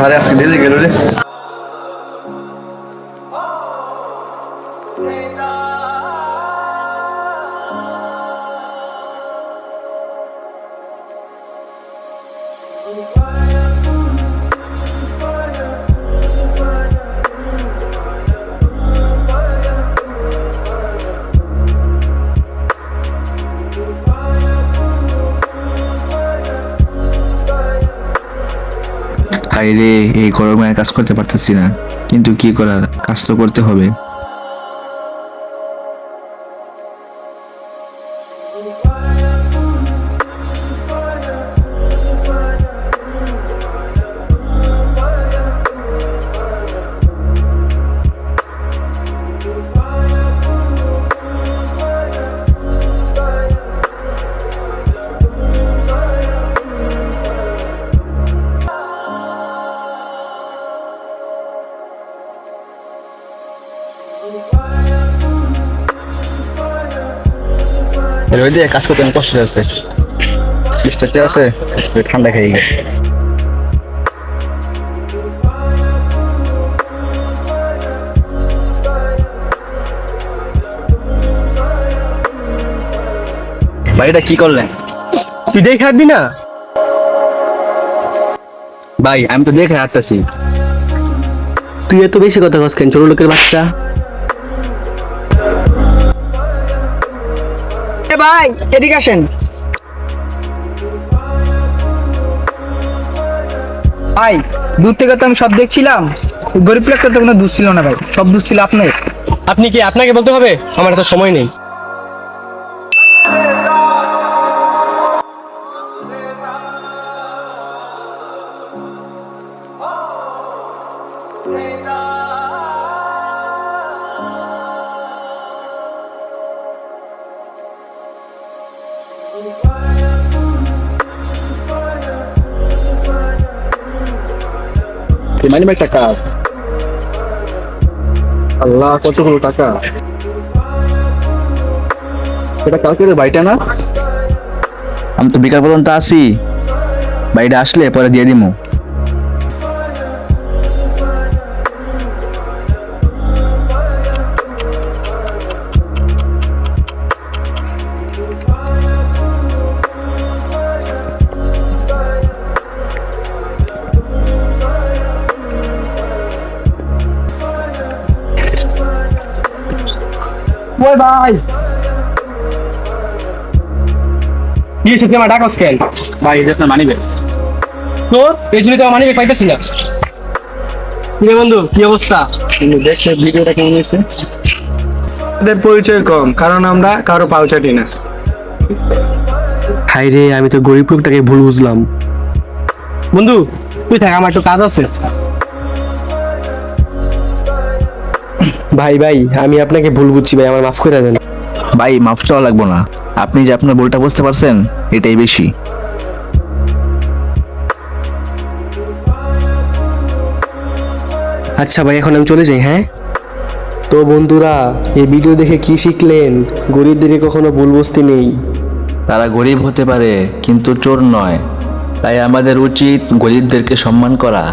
আরে আজকে দিলে গেল রে। হায়রে, এই গরমে কাজ করতে পারতেছি না, কিন্তু কি করার, কাজ তো করতে হবে। রোদ দিয়ে কাজ করতে অনেক কষ্ট আছে, বৃষ্টিতে আছে, ঠান্ডা খেয়ে গেছে। ভাই এটা কি করলেন? তুই দেখে হাঁটবি না? ভাই আমি তো দেখে হাঁটতেছি। তুই এত বেশি কথা কস কেন, ছোট লোকের বাচ্চা। ভাই এদিকে আসেন। ভাই দূর থেকে তো আমি সব দেখছিলাম, গরিব লোকটা তো কোনো দোষ ছিল না ভাই, সব দোষ ছিল আপনার। আপনি কি আপনাকে বলতে হবে? আমার এত সময় নেই। মানি ব্যাগ টাকা, আল্লাহ কতগুলো টাকা। এটা কালকে বাইটা না? আমি তো বিকাল পর্যন্ত আসি, বাইরে আসলে পরে দিয়ে দিমু। ওই ভাই কি এসে তুই আমার ডাকস কেন? ভাই এটা আপনার মানি ব্যাগ। তোর এই জন্য তো আমার মানিব্যাগ পাইতেছি না। কি রে বন্ধু, কি অবস্থা? কিন্তু দেখছে ভিডিওটা কেমন হয়েছে? আমাদের পরিচয় কম, কারণ আমরা কারো পাউচাটি না। হাই রে, আমি তো গরিব লোকটাকে ভুল বুঝলাম। বন্ধু তুই থাক, আমার একটু কাজ আছে। ভাই ভাই আমি আপনাকে ভুল বুঝছি ভাই, আমার মাফ করে দেন। ভাই মাফ চাওয়া লাগবো না, আপনি যে আপনার ভুলটা বুঝতে পারছেন এটাই বেশি। আচ্ছা ভাই এখন আমি চলে যাই। হ্যাঁ তো বন্ধুরা, এই ভিডিও দেখে কি শিখলেন? গরিবদেরকে কখনো ভুল বুঝতে নেই। তারা গরিব হতে পারে কিন্তু চোর নয়, তাই আমাদের উচিত গরিবদেরকে সম্মান করা।